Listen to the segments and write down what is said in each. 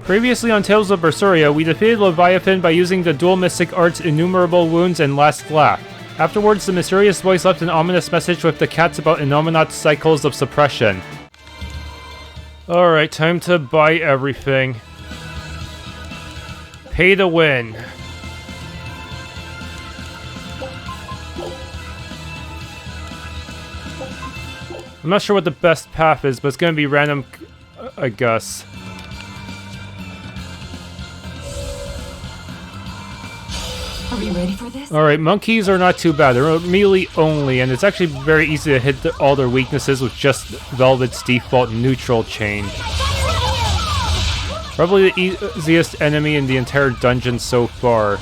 Previously on Tales of Berseria, we defeated Leviathan by using the dual mystic arts Innumerable Wounds and Last Laugh. Afterwards, the mysterious voice left an ominous message with the cats about Innominat's cycles of suppression. Alright, time to buy everything. Pay to win. I'm not sure what the best path is, but it's gonna be random, I guess. Are we ready for this? Alright, monkeys are not too bad. They're melee only, and it's actually very easy to hit all their weaknesses with just Velvet's default neutral chain. Probably the easiest enemy in the entire dungeon so far.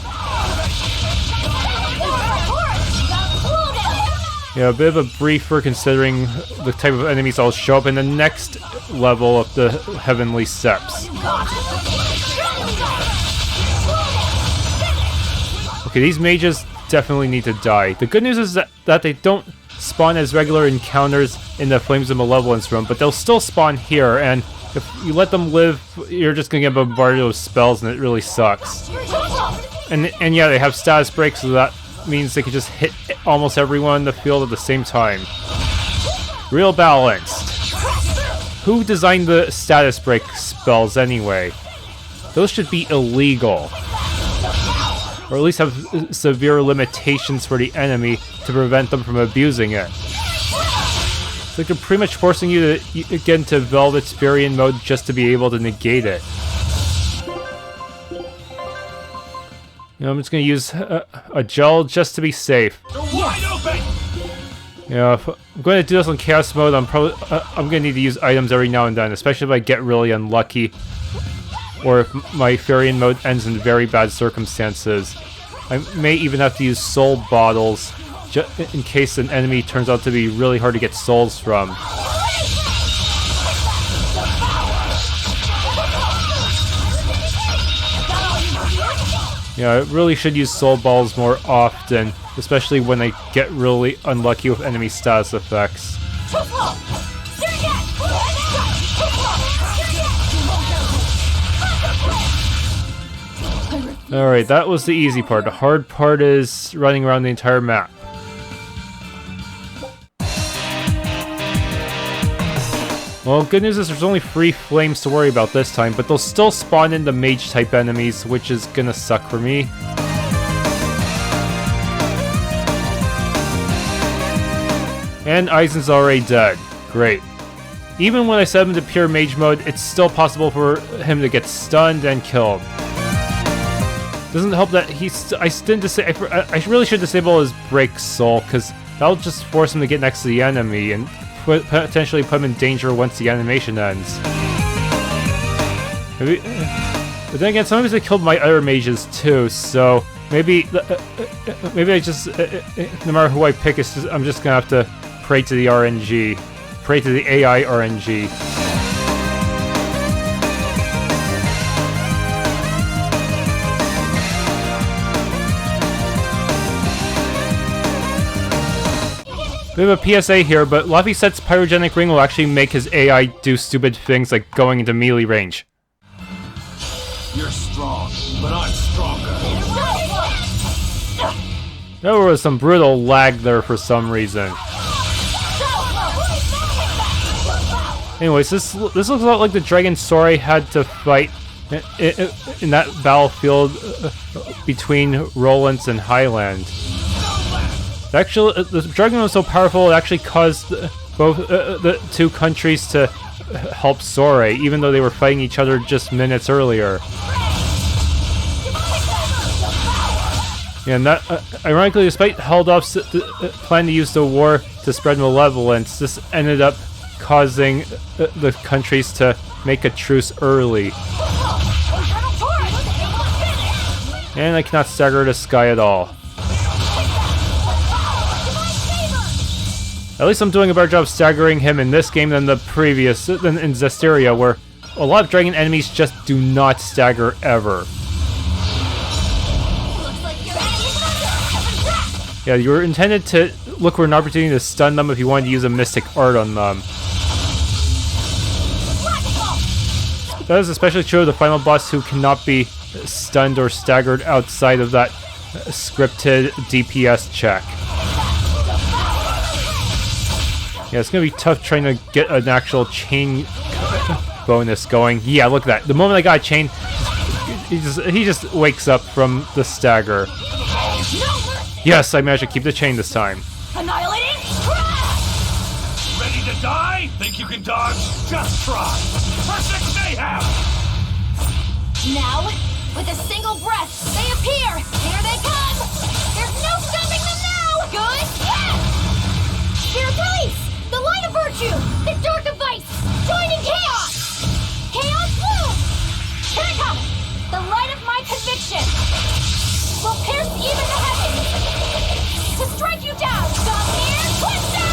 Yeah, a bit of a briefer considering the type of enemies I'll show up in the next level of the Heavenly Steps. Okay, these mages definitely need to die. The good news is that they don't spawn as regular encounters in the Flames of Malevolence room, but they'll still spawn here, and if you let them live, you're just gonna get bombarded with spells, and it really sucks. And yeah, they have status breaks, so that means they can just hit almost everyone in the field at the same time. Real balanced. Who designed the status break spells anyway? Those should be illegal. Or at least have severe limitations for the enemy to prevent them from abusing it. It's like they're pretty much forcing you to get into Velvet Spirian mode just to be able to negate it. You know, I'm just gonna use a gel just to be safe. You know, if I'm going to do this on Chaos mode, I'm gonna need to use items every now and then, especially if I get really unlucky. Or if my Furion mode ends in very bad circumstances. I may even have to use soul bottles in case an enemy turns out to be really hard to get souls from. Yeah, I really should use soul balls more often, especially when I get really unlucky with enemy status effects. Alright, that was the easy part. The hard part is running around the entire map. Well, good news is there's only 3 flames to worry about this time, but they'll still spawn in the mage-type enemies, which is gonna suck for me. And Eisen's already dead. Great. Even when I set him to pure mage mode, it's still possible for him to get stunned and killed. Doesn't help that I really should disable his Break Soul, because that'll just force him to get next to the enemy and potentially put him in danger once the animation ends. Maybe, but then again, sometimes they killed my other mages too, so maybe I just, no matter who I pick, I'm just gonna have to pray to the RNG. Pray to the AI RNG. We have a PSA here, but Laphicet's Pyrogenic Ring will actually make his AI do stupid things like going into melee range. You're strong, but I'm stronger. There was some brutal lag there for some reason. Anyways, this looks a lot like the dragon Sora had to fight in that battlefield between Rowlands and Highland. Actually, the dragon was so powerful it actually caused both the two countries to help Sora, even though they were fighting each other just minutes earlier. Yeah, and that, ironically, despite Heldolf's plan to use the war to spread malevolence, this ended up causing the countries to make a truce early. And I cannot stagger the sky at all. At least I'm doing a better job staggering him in this game than in Zestiria, where a lot of dragon enemies just do not stagger ever. Yeah, you were intended to look for an opportunity to stun them if you wanted to use a mystic art on them. That is especially true of the final boss, who cannot be stunned or staggered outside of that scripted DPS check. Yeah, it's gonna be tough trying to get an actual chain bonus going. Yeah, look at that. The moment I got a chain, he just wakes up from the stagger. Yes, I managed to keep the chain this time. Annihilating! Ready to die? Think you can dodge? Just try. Perfect mayhem! Now, with a single breath, they appear! Here they come! There's no stopping them now! Good! Yes! Spirit release! The light of virtue! The dark of vice! Joining chaos! Chaos bloom! Here it comes! The light of my conviction! Will pierce even the heavens! To strike you down! Fafnir, Twister!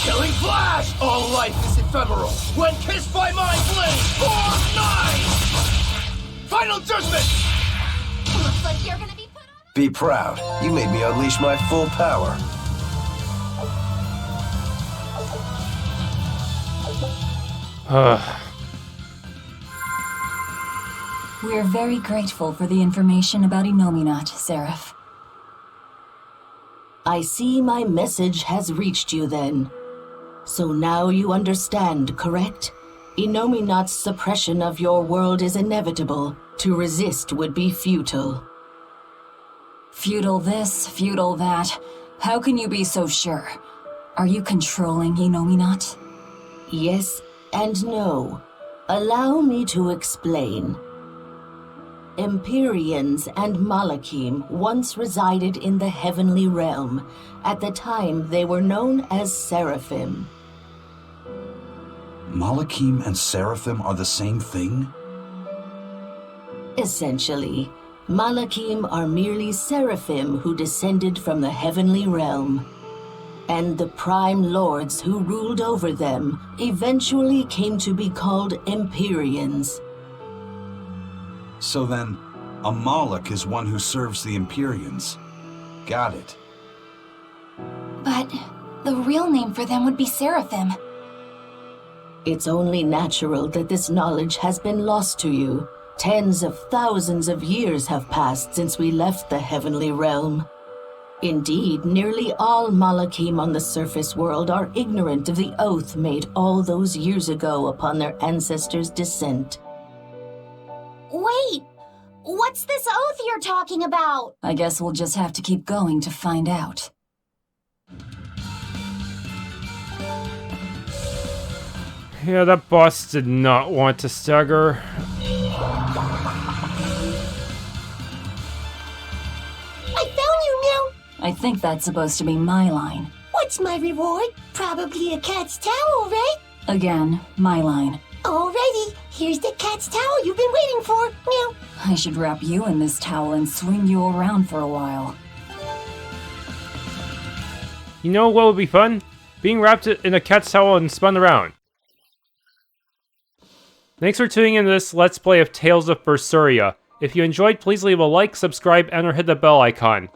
Killing flash! All life is ephemeral. When kissed by my blade, form 9! Final judgment! Looks like you're gonna be put on... Be proud. You made me unleash my full power. We're very grateful for the information about Innominat, Seraph. I see my message has reached you then. So now you understand, correct? Innominat's suppression of your world is inevitable. To resist would be futile. Futile this, futile that. How can you be so sure? Are you controlling Innominat? Yes and no. Allow me to explain. Empyreans and Malachim once resided in the heavenly realm. At the time, they were known as Seraphim. Malachim and Seraphim are the same thing? Essentially, Malachim are merely Seraphim who descended from the heavenly realm. And the prime lords who ruled over them eventually came to be called Empyreans. So then, a Malach is one who serves the Empyreans. Got it. But the real name for them would be Seraphim. It's only natural that this knowledge has been lost to you. Tens of thousands of years have passed since we left the heavenly realm. Indeed, nearly all Malachim on the surface world are ignorant of the oath made all those years ago upon their ancestors' descent. Wait! What's this oath you're talking about? I guess we'll just have to keep going to find out. Yeah, that boss did not want to stagger. I found you, Meow! I think that's supposed to be my line. What's my reward? Probably a cat's towel, right? Again, my line. Alrighty, here's the cat's towel you've been waiting for, Meow. I should wrap you in this towel and swing you around for a while. You know what would be fun? Being wrapped in a cat's towel and spun around. Thanks for tuning in to this Let's Play of Tales of Berseria. If you enjoyed, please leave a like, subscribe, and or hit the bell icon.